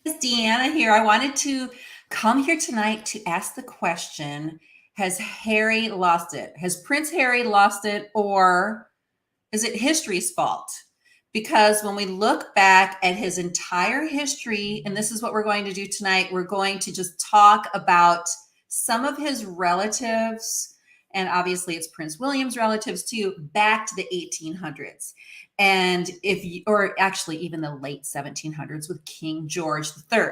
It's Deanna here. I wanted to come here tonight to ask the question, has Harry lost it? Has Prince Harry lost it, or is it history's fault? Because when we look back at his entire history, and this is what we're going to do tonight, we're going to just talk about some of his relatives, and obviously it's Prince William's relatives too, back to the 1800s. And if you, or actually even the late 1700s with King George III.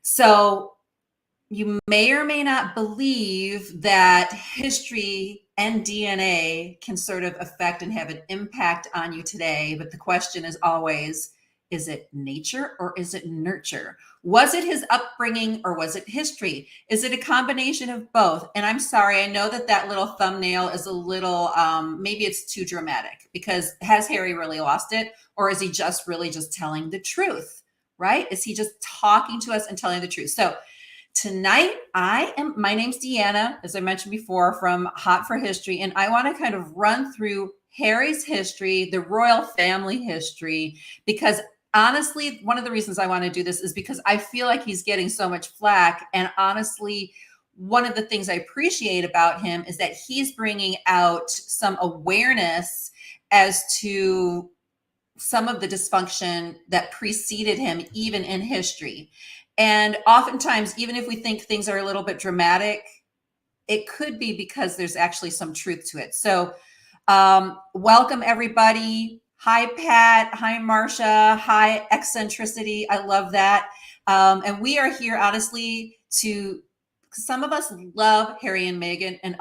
So you may or may not believe that history and DNA can sort of affect and have an impact on you today. But the question is always, is it nature or is it nurture? Was it his upbringing or was it history? Is it a combination of both? And I'm sorry, I know that that little thumbnail is a little, maybe it's too dramatic, because has Harry really lost it? Or is he just really just telling the truth, right? Is he just talking to us and telling the truth? So tonight, my name's Deanna, as I mentioned before, from Hot for History, and I want to kind of run through Harry's history, the royal family history, because honestly, one of the reasons I want to do this is because I feel like he's getting so much flack. And honestly, one of the things I appreciate about him is that he's bringing out some awareness as to some of the dysfunction that preceded him, even in history. And oftentimes, even if we think things are a little bit dramatic, it could be because there's actually some truth to it. So, welcome everybody. Hi, Pat. Hi, Marcia. Hi, eccentricity. I love that. And we are here, honestly, to some of us love Harry and Meghan, and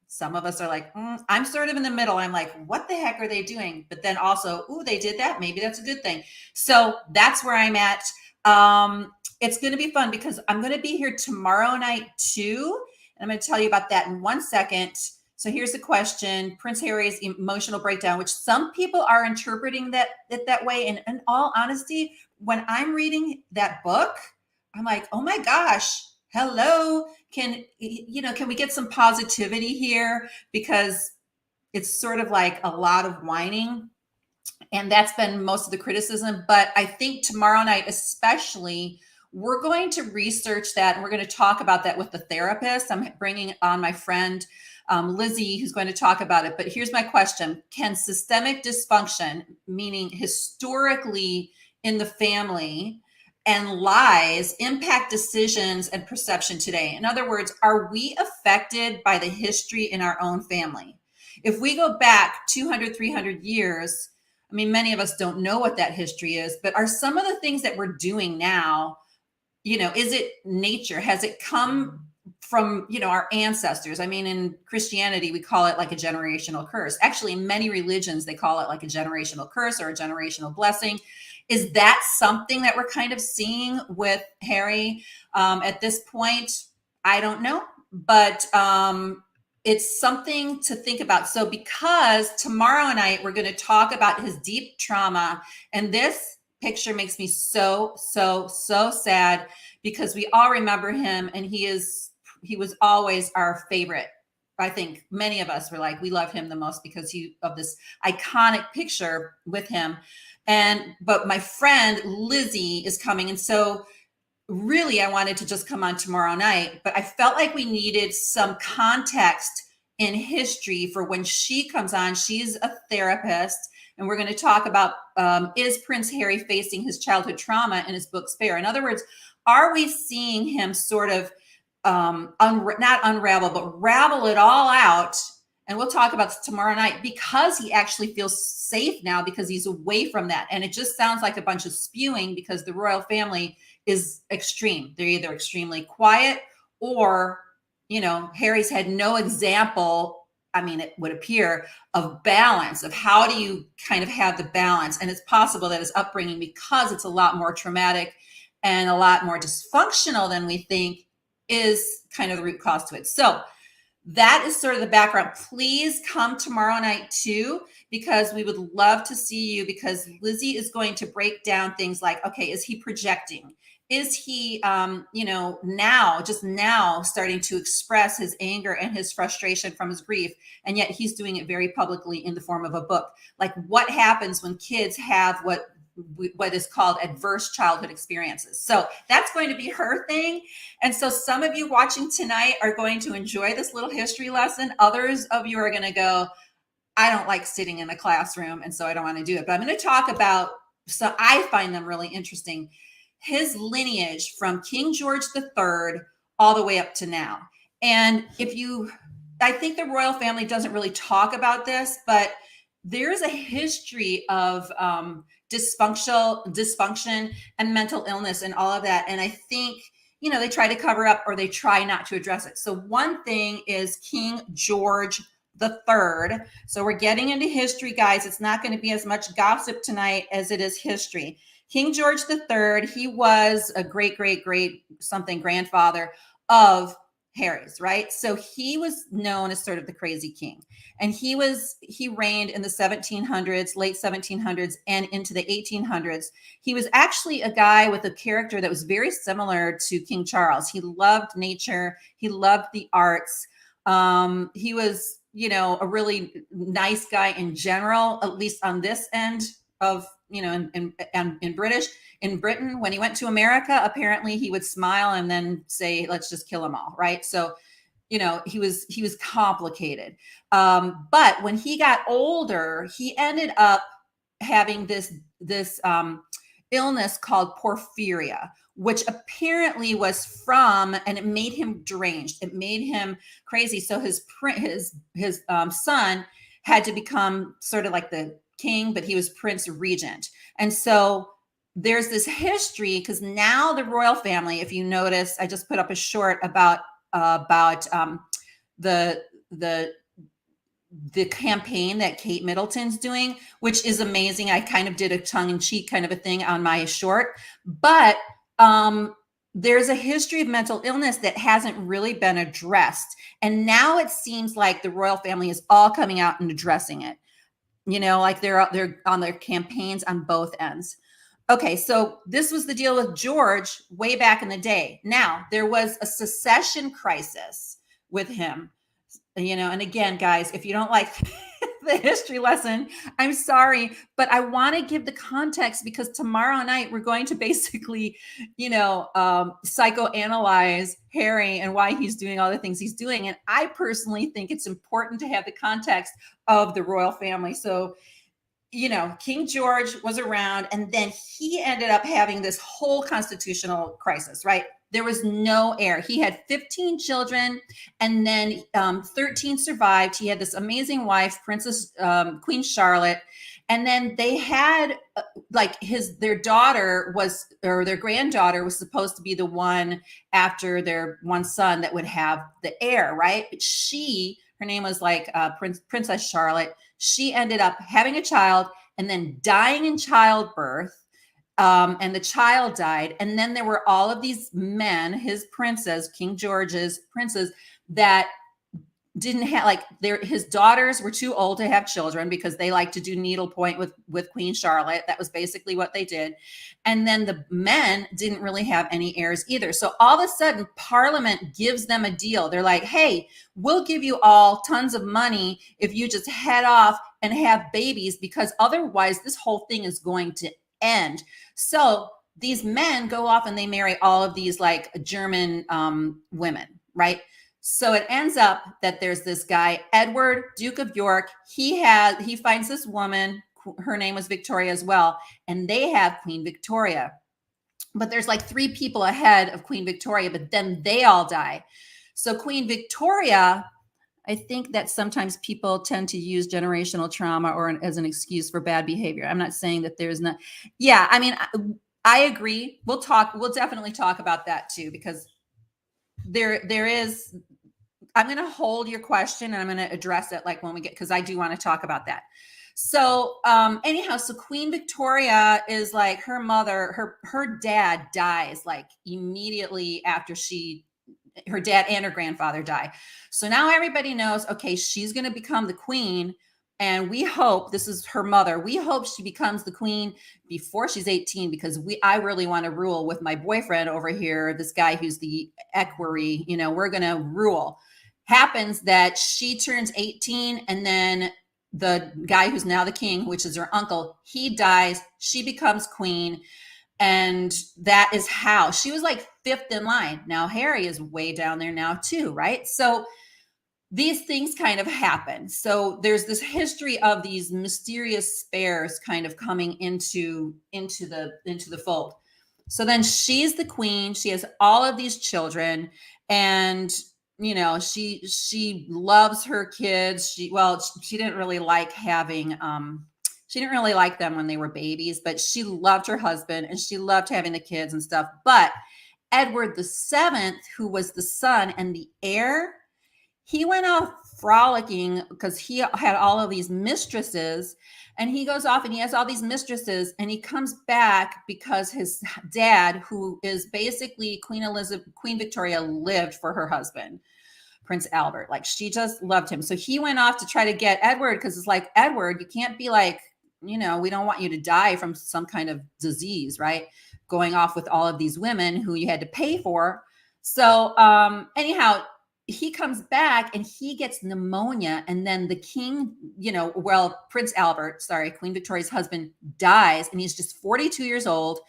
some of us are like, I'm sort of in the middle. I'm like, what the heck are they doing? But then also, ooh, they did that. Maybe that's a good thing. So that's where I'm at. It's going to be fun because I'm going to be here tomorrow night too. And I'm going to tell you about that in 1 second. So here's the question: Prince Harry's emotional breakdown, which some people are interpreting that way. And in all honesty, when I'm reading that book, I'm like, oh my gosh, hello. Can we get some positivity here? Because it's sort of like a lot of whining. And that's been most of the criticism. But I think tomorrow night, especially, we're going to research that and we're going to talk about that with the therapist. I'm bringing on my friend Lizzie, who's going to talk about it. But here's my question: can systemic dysfunction, meaning historically in the family, and lies impact decisions and perception today? In other words, are we affected by the history in our own family? If we go back 200, 300 years, I mean, many of us don't know what that history is, but are some of the things that we're doing now, is it nature? Has it come from, our ancestors? I mean, in Christianity, we call it like a generational curse. Actually, in many religions, they call it like a generational curse or a generational blessing. Is that something that we're kind of seeing with Harry at this point? I don't know, but it's something to think about. So because tomorrow night, we're going to talk about his deep trauma, and this picture makes me so, so, so sad, because we all remember him, and he was always our favorite. I think many of us were like, we love him the most because of this iconic picture with him. But my friend Lizzie is coming. And so really, I wanted to just come on tomorrow night, but I felt like we needed some context in history for when she comes on. She's a therapist, and we're going to talk about, is Prince Harry facing his childhood trauma in his book Spare? In other words, are we seeing him sort of not unravel, but ravel it all out? And we'll talk about this tomorrow night, because he actually feels safe now because he's away from that. And it just sounds like a bunch of spewing, because the royal family is extreme. They're either extremely quiet or, Harry's had no example. I mean, it would appear, of balance, of how do you kind of have the balance. And it's possible that his upbringing, because it's a lot more traumatic and a lot more dysfunctional than we think, is kind of the root cause to it. So that is sort of the background. Please come tomorrow night too, because we would love to see you, because Lizzie is going to break down things like, okay, is he projecting? Is he, now starting to express his anger and his frustration from his grief, and yet he's doing it very publicly in the form of a book? Like, what happens when kids have what what is called adverse childhood experiences. So that's going to be her thing. And so some of you watching tonight are going to enjoy this little history lesson. Others of you are going to go, I don't like sitting in a classroom, and so I don't want to do it. But I'm going to talk about, so I find them really interesting, his lineage from King George III all the way up to now. And I think the royal family doesn't really talk about this, but there's a history of dysfunction and mental illness and all of that. And I think, they try to cover up, or they try not to address it. So one thing is King George III. So we're getting into history, guys. It's not going to be as much gossip tonight as it is history. King George III, he was a great something grandfather of Harry's, right? So he was known as sort of the crazy king. And he reigned in the 1700s, late 1700s, and into the 1800s. He was actually a guy with a character that was very similar to King Charles. He loved nature. He loved the arts. He was, a really nice guy in general, at least on this end of, in Britain. When he went to America, apparently he would smile and then say, let's just kill them all. Right. So, he was complicated. But when he got older, he ended up having this illness called porphyria, which apparently was from, and it made him deranged. It made him crazy. So his son had to become sort of like the king, but he was Prince Regent. And so there's this history, because now the royal family, if you notice, I just put up a short about the campaign that Kate Middleton's doing, which is amazing. I kind of did a tongue-in-cheek kind of a thing on my short, but there's a history of mental illness that hasn't really been addressed. And now it seems like the royal family is all coming out and addressing it. Like they're on their campaigns on both ends. Okay, so this was the deal with George way back in the day. Now, there was a succession crisis with him. And again, guys, if you don't like the history lesson, I'm sorry, but I want to give the context, because tomorrow night we're going to basically, psychoanalyze Harry and why he's doing all the things he's doing. And I personally think it's important to have the context of the royal family. So, King George was around, and then he ended up having this whole constitutional crisis, right? There was no heir. He had 15 children, and then 13 survived. He had this amazing wife, Queen Charlotte. And then they had their granddaughter was supposed to be the one after their one son that would have the heir, right? But her name was Princess Charlotte. She ended up having a child and then dying in childbirth. And the child died. And then there were all of these men, his princes, King George's princes, that didn't have, his daughters were too old to have children, because they like to do needlepoint with Queen Charlotte. That was basically what they did. And then the men didn't really have any heirs either. So all of a sudden, Parliament gives them a deal. They're like, hey, we'll give you all tons of money if you just head off and have babies, because otherwise this whole thing is going to end. So these men go off and they marry all of these German women, right? So it ends up that there's this guy, Edward, Duke of York. He finds this woman, her name was Victoria as well, and they have Queen Victoria. But there's 3 people ahead of Queen Victoria, but then they all die. So Queen Victoria, I think that sometimes people tend to use generational trauma as an excuse for bad behavior. I'm not saying that there's not. Yeah, I mean, I agree. We'll definitely talk about that too, because there is. I'm going to hold your question and I'm going to address it when we get, because I do want to talk about that. So anyhow, so Queen Victoria is her mother, her dad dies immediately after her dad and her grandfather die. So now everybody knows, okay, she's going to become the queen. And we hope, this is her mother, we hope she becomes the queen before she's 18, because I really want to rule with my boyfriend over here, this guy who's the equerry, we're going to rule. Happens that she turns 18, and then the guy who's now the king, which is her uncle, he dies. She becomes queen. And that is how she was like fifth in line. Now Harry is way down there now too, right? So these things kind of happen. So there's this history of these mysterious spares kind of coming into the fold. So then she's the queen. She has all of these children, and she loves her kids. She didn't really like having she didn't really like them when they were babies, but she loved her husband and she loved having the kids and stuff. But Edward the Seventh, who was the son and the heir, he went off frolicking because he had all of these mistresses, and he goes off and he has all these mistresses, and he comes back because his dad, who is basically Queen Victoria, lived for her husband, Prince Albert. Like, she just loved him. So he went off to try to get Edward, because it's like, Edward, you can't be like, we don't want you to die from some kind of disease, right? Going off with all of these women who you had to pay for. So anyhow, he comes back and he gets pneumonia, and then the king, Prince Albert, Queen Victoria's husband, dies, and he's just 42 years old.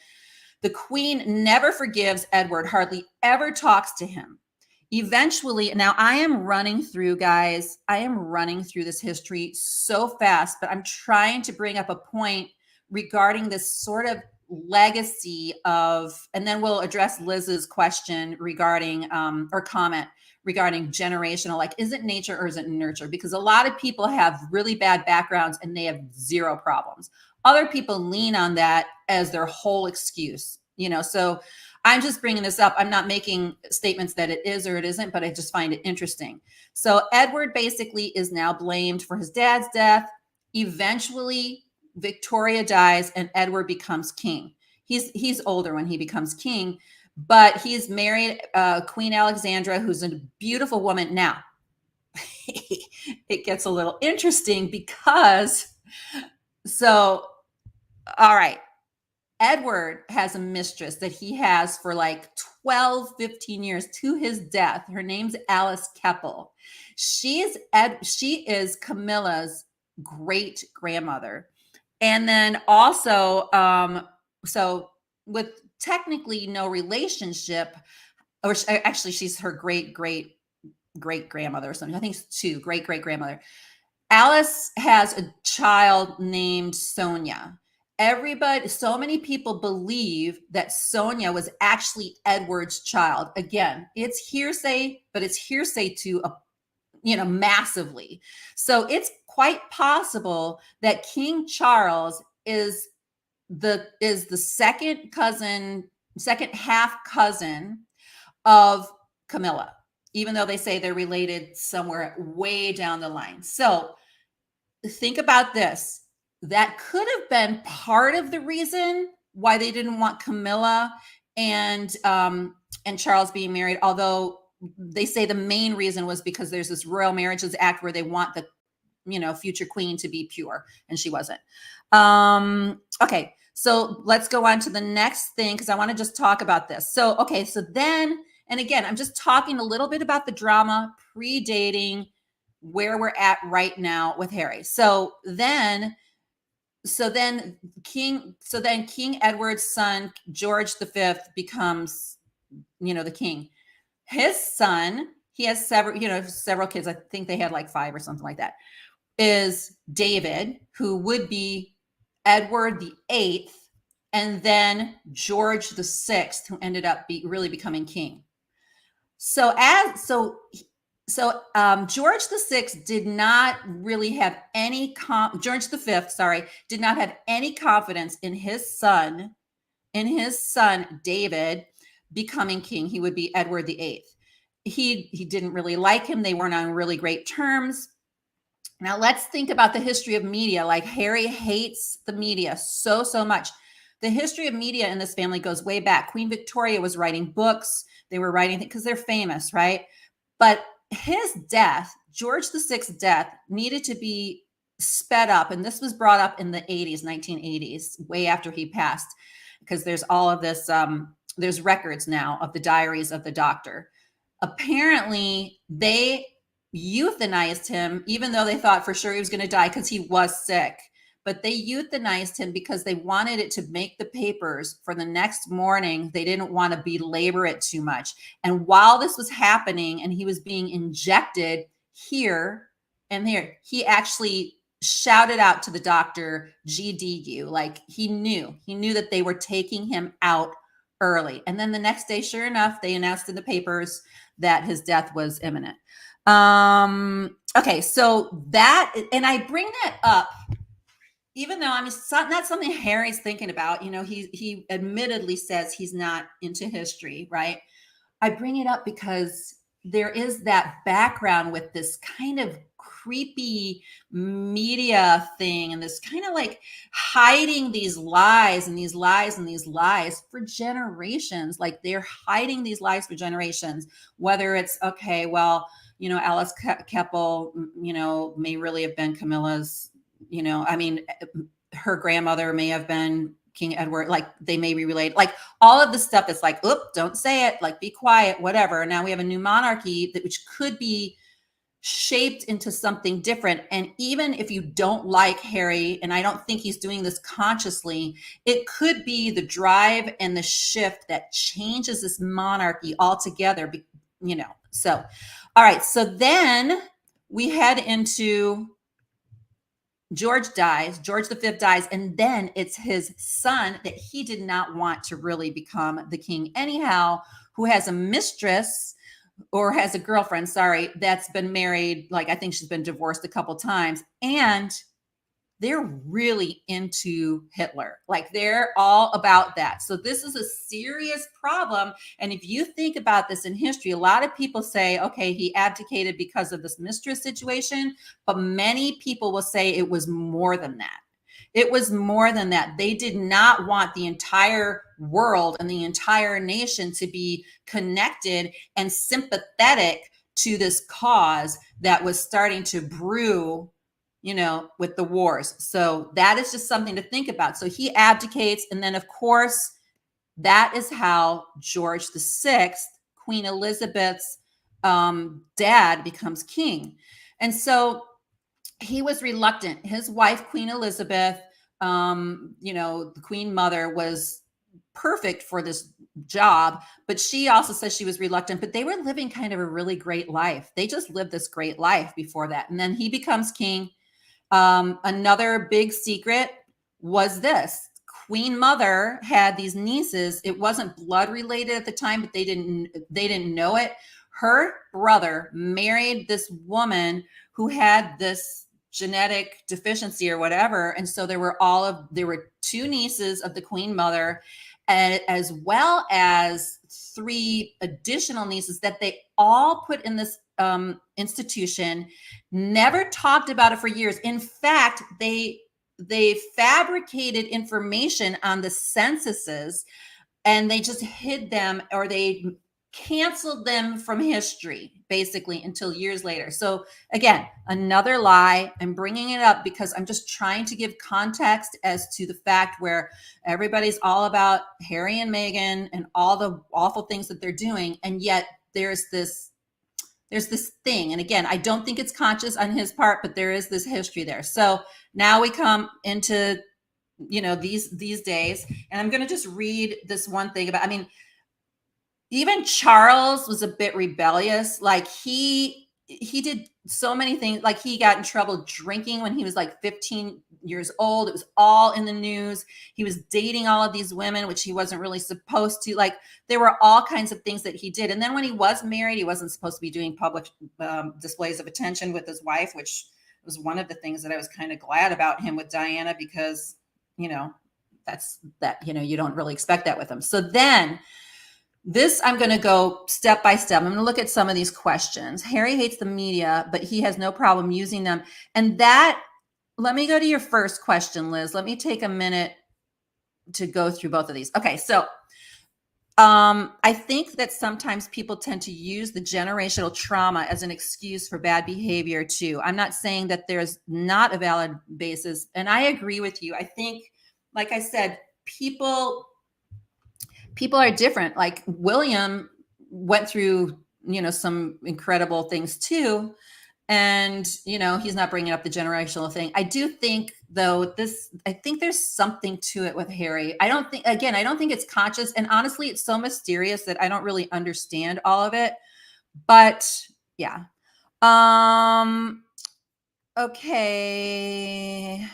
The queen never forgives Edward, hardly ever talks to him. Eventually, now I am running through, guys, this history so fast, but I'm trying to bring up a point regarding this sort of legacy of, and then we'll address Liz's question regarding, or comment regarding generational, like, is it nature or is it nurture? Because a lot of people have really bad backgrounds and they have zero problems. Other people lean on that as their whole excuse, so I'm just bringing this up. I'm not making statements that it is or it isn't, but I just find it interesting. So Edward basically is now blamed for his dad's death. Eventually, Victoria dies and Edward becomes king. He's older when he becomes king, but he's married Queen Alexandra, who's a beautiful woman. Now, it gets a little interesting because, all right, Edward has a mistress that he has for like 12, 15 years to his death. Her name's Alice Keppel. She is Camilla's great grandmother. And then also, so with technically no relationship, or actually she's her great grandmother or something. I think it's two, great grandmother. Alice has a child named Sonia. So many people believe that Sonia was actually Edward's child. Again, it's hearsay, but it's hearsay to massively. So it's quite possible that King Charles is the second half cousin of Camilla, even though they say they're related somewhere way down the line. So think about this. That could have been part of the reason why they didn't want Camilla and Charles being married, although they say the main reason was because there's this Royal Marriages Act where they want the future queen to be pure, and she wasn't. Okay, so let's go on to the next thing, because I want to just talk about this. So then, and again, I'm just talking a little bit about the drama predating where we're at right now with Harry. So then King Edward's son, George V, becomes, the king. His son, he has several kids. I think they had like 5 or something like that, is David, who would be Edward VIII, and then George VI, who ended up really becoming king. George VI did not really have any George V, did not have any confidence in his son David becoming king. He would be Edward VIII. He didn't really like him. They weren't on really great terms. Now let's think about the history of media. Like, Harry hates the media so much. The history of media in this family goes way back. Queen Victoria was writing books. They were writing because they're famous, right? But his death, George VI's death, needed to be sped up. And this was brought up in the 1980s, way after he passed, because there's all of this, there's records now of the diaries of the doctor. Apparently, they euthanized him, even though they thought for sure he was going to die because he was sick. But they euthanized him because they wanted it to make the papers for the next morning. They didn't want to belabor it too much. And while this was happening and he was being injected here and there, he actually shouted out to the doctor, GDU, like he knew that they were taking him out early. And then the next day, sure enough, they announced in the papers that his death was imminent. Okay, so that, and I bring that up even though it's not something Harry's thinking about. You know, he admittedly says he's not into history, right? I bring it up because there is that background with this kind of creepy media thing and this kind of like hiding these lies and these lies and these lies for generations. Like they're hiding these lies for generations, whether it's, okay, well, you know, Alice Keppel, you know, may really have been Camilla's, you know, I mean, her grandmother may have been King Edward, like they may be related, like all of the stuff that's like, oop, don't say it, like be quiet, whatever. Now we have a new monarchy that which could be shaped into something different. And even if you don't like Harry, and I don't think he's doing this consciously, it could be the drive and the shift that changes this monarchy altogether, you know. So, all right, so then we head into George dies, George V dies, and then it's his son that he did not want to really become the king anyhow, who has a mistress or has a girlfriend, sorry, that's been married, like I think she's been divorced a couple times, and they're really into Hitler. Like they're all about that. So this is a serious problem. And if you think about this in history, a lot of people say, okay, he abdicated because of this mistress situation, but many people will say it was more than that. It was more than that. They did not want the entire world and the entire nation to be connected and sympathetic to this cause that was starting to brew, you know, with the wars. So that is just something to think about. So he abdicates. And then, of course, that is how George VI, Queen Elizabeth's dad, becomes king. And so he was reluctant. His wife, Queen Elizabeth, you know, the Queen Mother, was perfect for this job, but she also says she was reluctant, but they were living kind of a really great life. They just lived this great life before that. And then he becomes king. Another big secret was this: Queen Mother had these nieces. It wasn't blood related at the time, but they didn't know it. Her brother married this woman who had this genetic deficiency or whatever. And so there were two nieces of the Queen Mother, and as well as 3 additional nieces that they all put in this institution, never talked about it for years. In fact, they fabricated information on the censuses and they just hid them, or they canceled them from history basically until years later. So again, another lie. I'm bringing it up because I'm just trying to give context as to the fact where everybody's all about Harry and Meghan and all the awful things that they're doing, and yet there's this thing. And again, I don't think it's conscious on his part, but there is this history there. So now we come into, you know, these days, and I'm going to just read this one thing about, I mean, even Charles was a bit rebellious. Like he did so many things. Like he got in trouble drinking when he was like 15 years old. It was all in the news. He was dating all of these women, which he wasn't really supposed to. Like there were all kinds of things that he did. And then when he was married, he wasn't supposed to be doing public displays of attention with his wife, which was one of the things that I was kind of glad about him with Diana, because, you know, you know, you don't really expect that with him. So then this, I'm going to go step by step. I'm going to look at some of these questions. Harry hates the media, but he has no problem using them. And that, let me go to your first question, Liz. Let me take a minute to go through both of these. Okay, so I think that sometimes people tend to use the generational trauma as an excuse for bad behavior too. I'm not saying that there's not a valid basis. And I agree with you. I think, like I said, people are different. Like William went through, you know, some incredible things too. And, he's not bringing up the generational thing. I do think, though, I think there's something to it with Harry. I don't think, again, I don't think it's conscious. And honestly, it's so mysterious that I don't really understand all of it. But yeah. Okay.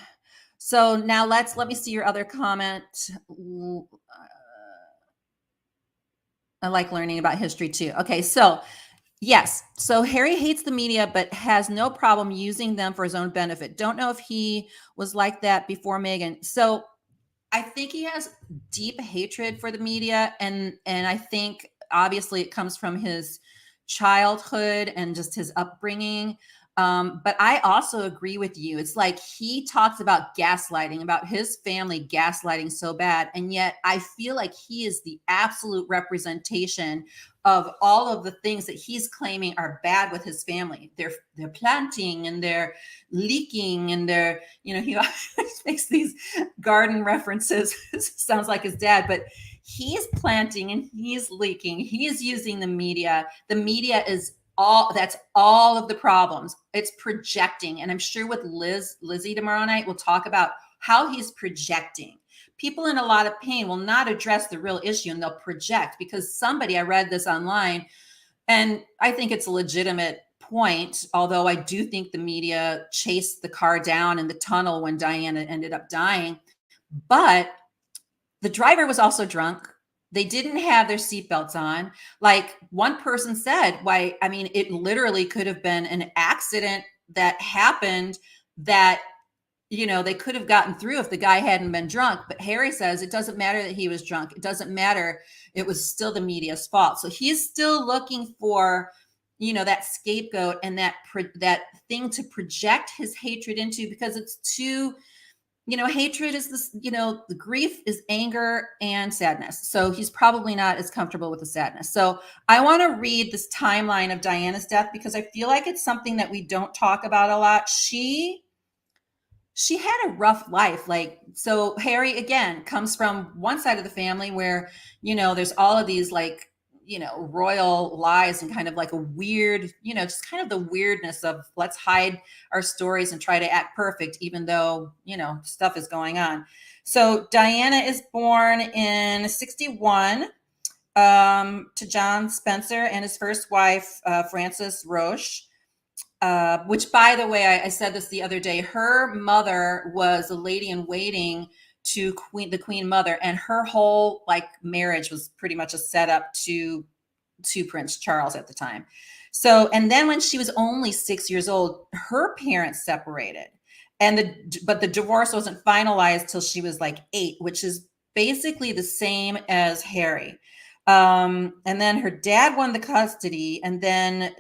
So now let me see your other comment. I like learning about history too. Okay, so yes. So Harry hates the media, but has no problem using them for his own benefit. Don't know if he was like that before Meghan. So I think he has deep hatred for the media, and I think obviously it comes from his childhood and just his upbringing. But I also agree with you. It's like he talks about gaslighting, about his family gaslighting so bad, and yet I feel like he is the absolute representation of all of the things that he's claiming are bad with his family. They're planting and they're leaking and they're, he always makes these garden references. Sounds like his dad, but he's planting and he's leaking. He is using the media. The media is that's all of the problems. It's projecting. And I'm sure with Lizzie tomorrow night, we'll talk about how he's projecting. People in a lot of pain will not address the real issue, and they'll project because I read this online, and I think it's a legitimate point, although I do think the media chased the car down in the tunnel when Diana ended up dying. But the driver was also drunk. They didn't have their seatbelts on. Like one person said, it literally could have been an accident that happened that, they could have gotten through if the guy hadn't been drunk. But Harry says it doesn't matter that he was drunk. It doesn't matter. It was still the media's fault. So he's still looking for, that scapegoat and that thing to project his hatred into, because it's too, hatred is this, the grief is anger and sadness. So he's probably not as comfortable with the sadness. So I want to read this timeline of Diana's death because I feel like it's something that we don't talk about a lot. She had a rough life. So Harry, again, comes from one side of the family where, there's all of these royal lies and kind of like a weird, just kind of the weirdness of let's hide our stories and try to act perfect, even though, stuff is going on. So Diana is born in 61 to John Spencer and his first wife, Frances Roche. Which, by the way, I said this the other day. Her mother was a lady in waiting to the Queen Mother, and her whole marriage was pretty much a setup to Prince Charles at the time. So, and then when she was only 6 years old, her parents separated, but the divorce wasn't finalized till she was 8, which is basically the same as Harry. And then her dad won the custody, and then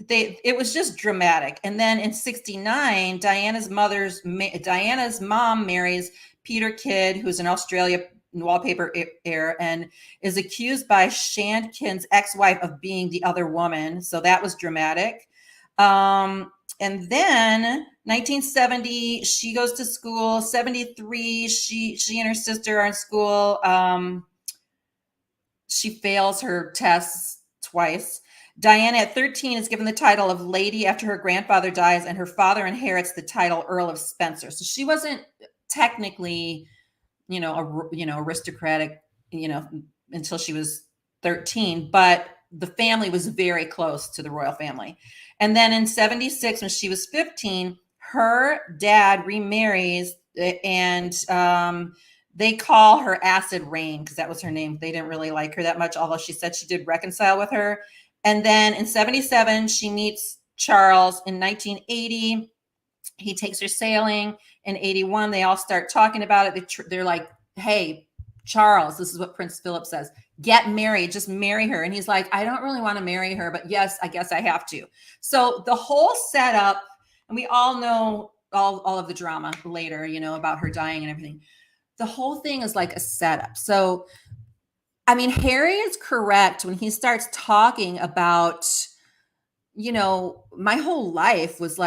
it was just dramatic. And then in 69, Diana's mom marries Peter Kidd, who's an Australia wallpaper heir, and is accused by Shandkin's ex-wife of being the other woman. So that was dramatic. And then 1970, she goes to school. 73, she and her sister are in school. She fails her tests twice. Diana at 13 is given the title of lady after her grandfather dies, and her father inherits the title Earl of Spencer. So she wasn't technically, aristocratic, until she was 13, but the family was very close to the royal family. And then in 76, when she was 15, her dad remarries, and they call her Acid Rain because that was her name. They didn't really like her that much, although she said she did reconcile with her. And then in 77, she meets Charles. In 1980, he takes her sailing. In 81, they all start talking about it. They're like, hey, Charles, this is what Prince Philip says, get married, just marry her. And he's like, I don't really want to marry her, but yes, I guess I have to. So the whole setup, and we all know all of the drama later, about her dying and everything. The whole thing is like a setup. So Harry is correct when he starts talking about, my whole life was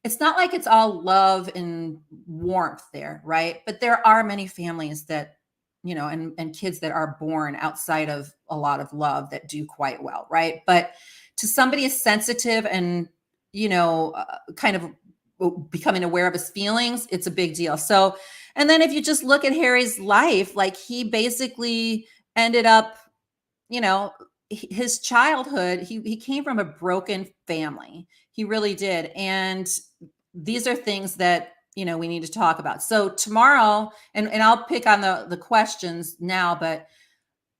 it's not like it's all love and warmth there, right? But there are many families that and kids that are born outside of a lot of love that do quite well, right? But to somebody as sensitive and, kind of becoming aware of his feelings, it's a big deal. So, and then if you just look at Harry's life, like he basically ended up, his childhood, he came from a broken family. He really did. And these are things that, we need to talk about. So tomorrow, and I'll pick on the questions now, but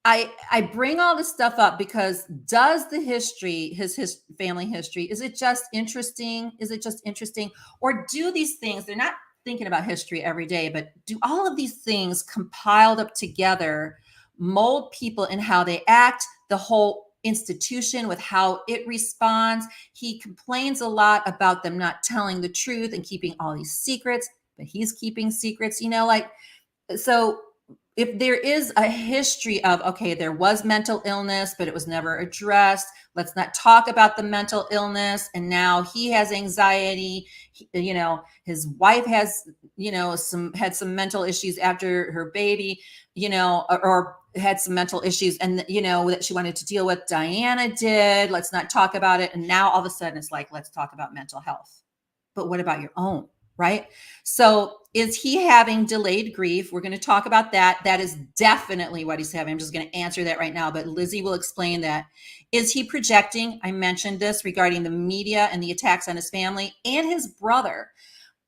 I bring all this stuff up because does the history, his family history, is it just interesting? Is it just interesting? Or do these things, they're not thinking about history every day, but do all of these things compiled up together mold people in how they act, the whole institution with how it responds? He complains a lot about them not telling the truth and keeping all these secrets, but he's keeping secrets, so if there is a history of, okay, there was mental illness, but it was never addressed, let's not talk about the mental illness. And now he has anxiety. His wife has, had some mental issues after her baby, or had some mental issues and, that she wanted to deal with. DEANNA did. Let's not talk about it. And now all of a sudden it's like, let's talk about mental health. But what about your own? Right? So is he having delayed grief? We're going to talk about that. That is definitely what he's having. I'm just going to answer that right now, but Lizzie will explain that. Is he projecting? I mentioned this regarding the media and the attacks on his family and his brother.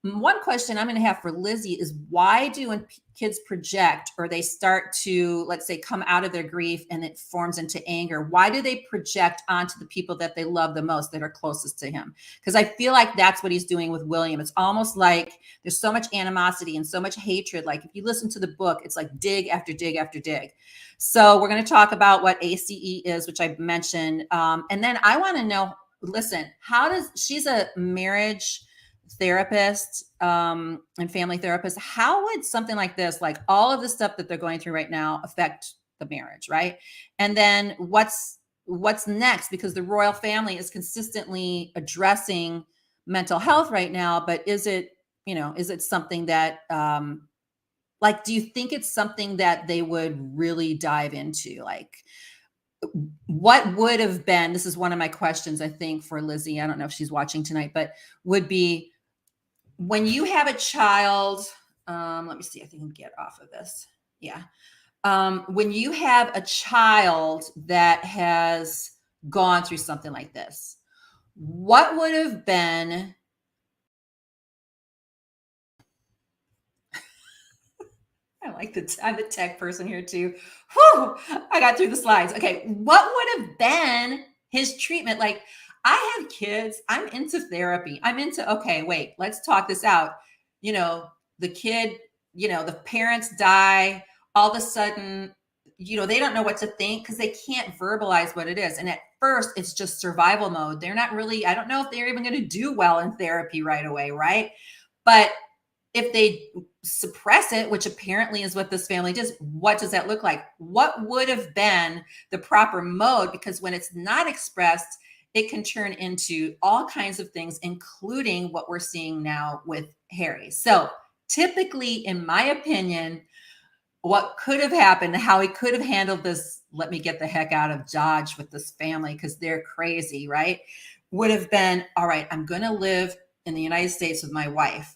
One question I'm going to have for Lizzie is, why do when kids project, or they start to, let's say, come out of their grief and it forms into anger, why do they project onto the people that they love the most, that are closest to him? Because I feel like that's what he's doing with William. It's almost like there's so much animosity and so much hatred. Like if you listen to the book, it's like dig after dig after dig. So we're going to talk about what ACE is, which I mentioned. And then I want to know, listen, she's a marriage therapist and family therapist. How would something like this, like all of the stuff that they're going through right now, affect the marriage, right? And then what's next? Because the royal family is consistently addressing mental health right now, but is it something that like, do you think it's something that they would really dive into? Like, what would have been, this is one of my questions, I think, for Lizzie, I don't know if she's watching tonight, but would be, when you have a child, let me see, I think I can get off of this. Yeah. When you have a child that has gone through something like this, what would have been, I'm the tech person here too. Whew, I got through the slides. Okay. What would have been his treatment? Like, I have kids, I'm into therapy. I'm into, okay, wait, let's talk this out. The kid, the parents die, all of a sudden, they don't know what to think because they can't verbalize what it is. And at first it's just survival mode. They're not really, I don't know if they're even going to do well in therapy right away. Right. But if they suppress it, which apparently is what this family does, what does that look like? What would have been the proper mode? Because when it's not expressed, it can turn into all kinds of things, including what we're seeing now with Harry. So typically, in my opinion, what could have happened, how he could have handled this, let me get the heck out of Dodge with this family because they're crazy, right? Would have been, all right, I'm going to live in the United States with my wife.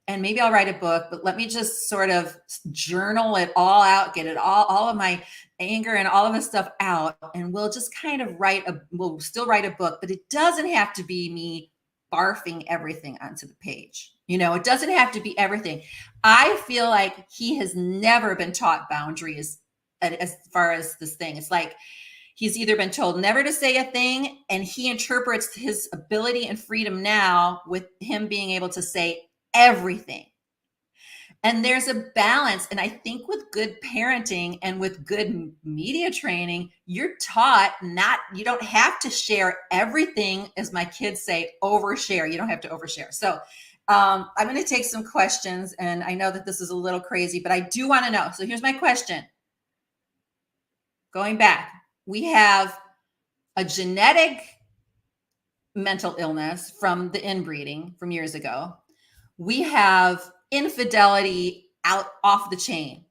And maybe I'll write a book, but let me just sort of journal it all out, get it all of my anger and all of this stuff out. And we'll just kind of we'll still write a book, but it doesn't have to be me barfing everything onto the page. It doesn't have to be everything. I feel like he has never been taught boundaries as far as this thing. It's like, he's either been told never to say a thing, and he interprets his ability and freedom now with him being able to say everything. And there's a balance. And I think with good parenting and with good media training, you're taught you don't have to share everything, as my kids say, overshare. You don't have to overshare. So I'm going to take some questions, and I know that this is a little crazy, but I do want to know. So here's my question. Going back, we have a genetic mental illness from the inbreeding from years ago. We have infidelity out off the chain.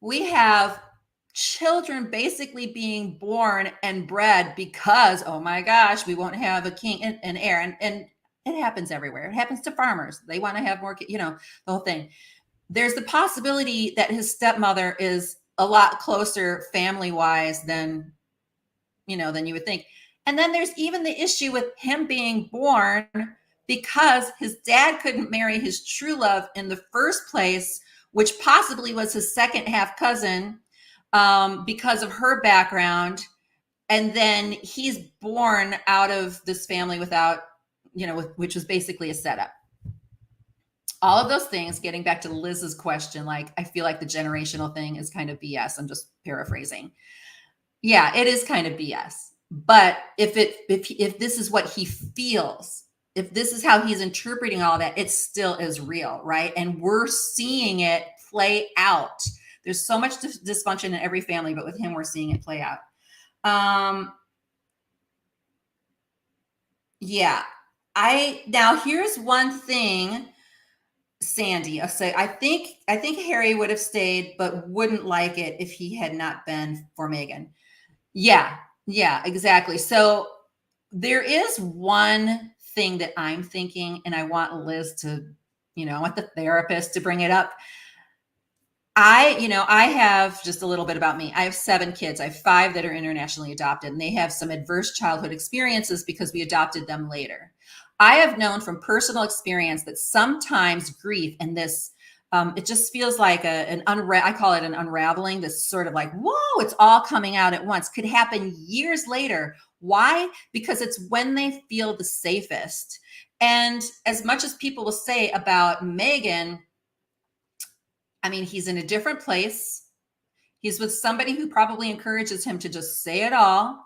We have children basically being born and bred because, oh my gosh, we won't have a king and heir. And it happens everywhere. It happens to farmers. They want to have more, the whole thing. There's the possibility that his stepmother is a lot closer family wise than you would think. And then there's even the issue with him being born because his dad couldn't marry his true love in the first place, which possibly was his second half cousin, because of her background. And then he's born out of this family without, which was basically a setup. All of those things, getting back to Liz's question, like, I feel like the generational thing is kind of BS. I'm just paraphrasing. Yeah, it is kind of BS. But if this is what he feels, if this is how he's interpreting all that, it still is real, right? And we're seeing it play out. There's so much dysfunction in every family, but with him, we're seeing it play out. Yeah. Now here's one thing, Sandy. I'll say, I think Harry would have stayed, but wouldn't like it if he had not been for Meghan. Yeah, exactly. So there is one thing that I'm thinking, and I want Liz to, I want the therapist to bring it up. I have just a little bit about me. I have 7 kids. I have 5 that are internationally adopted, and they have some adverse childhood experiences because we adopted them later. I have known from personal experience that sometimes grief and this, it just feels like I call it an unraveling, this sort of like, whoa, it's all coming out at once, could happen years later. Why? Because it's when they feel the safest. And as much as people will say about Meghan, I mean, he's in a different place. He's with somebody who probably encourages him to just say it all,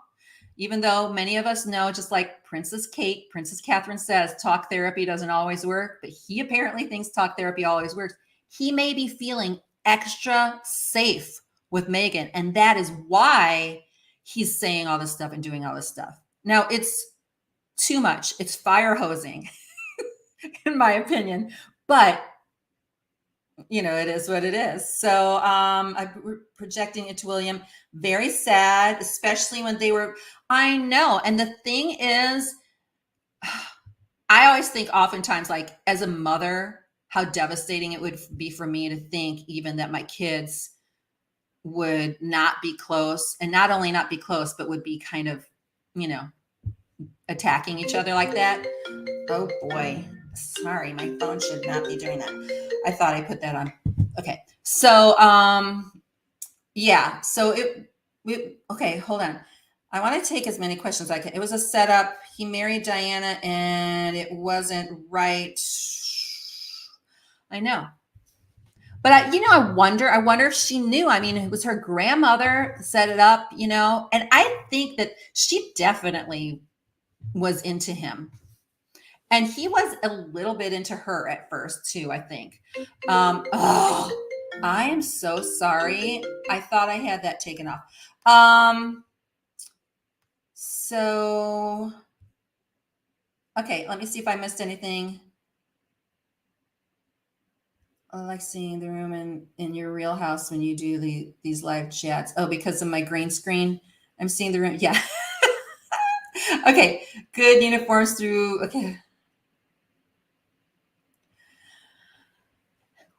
even though many of us know, just like Princess Catherine says, talk therapy doesn't always work, but he apparently thinks talk therapy always works. He may be feeling extra safe with Meghan, and that is why he's saying all this stuff and doing all this stuff. Now, it's too much. It's fire hosing, in my opinion, but it is what it is. So I'm projecting it to William. Very sad, especially when they were, I know. And the thing is, I always think oftentimes, like, as a mother, how devastating it would be for me to think even that my kids would not be close, and not only not be close, but would be kind of, attacking each other like that. Oh boy. Sorry, my phone should not be doing that. I thought I put that on. Okay. So, yeah. So okay, hold on. I want to take as many questions as I can. It was a setup. He married Diana and it wasn't right. I know. But I wonder if she knew. I mean, it was her grandmother set it up, and I think that she definitely was into him. And he was a little bit into her at first too, I think. I am so sorry. I thought I had that taken off. So, okay, let me see if I missed anything. I like seeing the room in your real house when you do these live chats. Oh, because of my green screen, I'm seeing the room. Yeah. Okay, good uniforms through. Okay.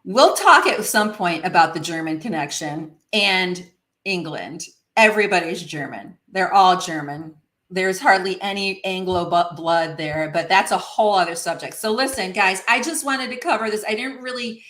We'll talk at some point about the German connection and England. Everybody's German. They're all German. There's hardly any Anglo blood there, but that's a whole other subject. So listen, guys, I just wanted to cover this. I don't really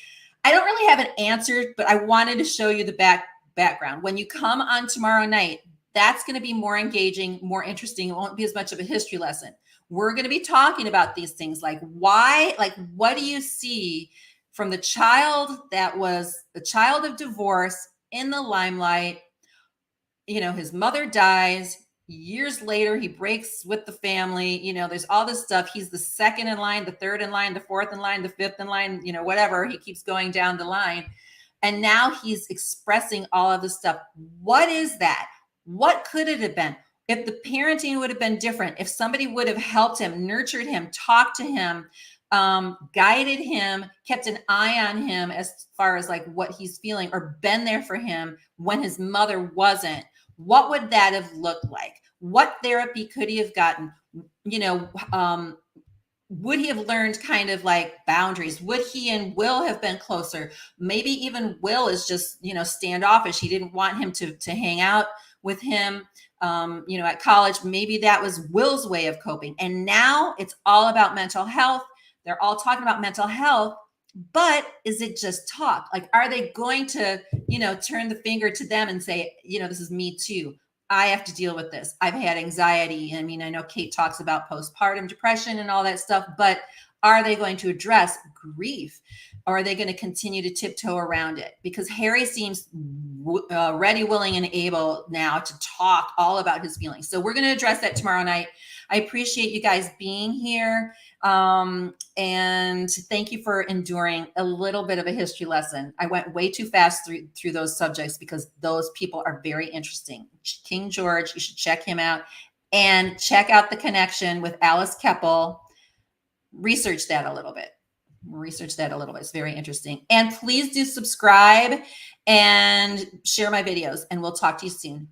have an answer, but I wanted to show you the background. When you come on tomorrow night, that's going to be more engaging, more interesting. It won't be as much of a history lesson. We're going to be talking about these things, like why, like what do you see from the child that was the child of divorce in the limelight? His mother dies. Years later, he breaks with the family. There's all this stuff. He's the second in line, the third in line, the fourth in line, the fifth in line, whatever. He keeps going down the line. And now he's expressing all of this stuff. What is that? What could it have been? If the parenting would have been different, if somebody would have helped him, nurtured him, talked to him, guided him, kept an eye on him as far as like what he's feeling, or been there for him when his mother wasn't, what would that have looked like? What therapy could he have gotten? You know, would he have learned kind of like boundaries? Would he and Will have been closer? Maybe even Will is just, you know, standoffish. He didn't want him to hang out with him, you know, at college. Maybe that was Will's way of coping. And now it's all about mental health. They're all talking about mental health, but is it just talk? Like, are they going to, you know, turn the finger to them and say, you know, this is me too. I have to deal with this. I've had anxiety. I mean, I know Kate talks about postpartum depression and all that stuff, but are they going to address grief, or are they going to continue to tiptoe around it? Because Harry seems ready, willing, and able now to talk all about his feelings. So we're going to address that tomorrow night. I appreciate you guys being here. And thank you for enduring a little bit of a history lesson. I went way too fast through those subjects because those people are very interesting. King George, you should check him out, and check out the connection with Alice Keppel. Research that a little bit. It's very interesting. And please do subscribe and share my videos, and we'll talk to you soon.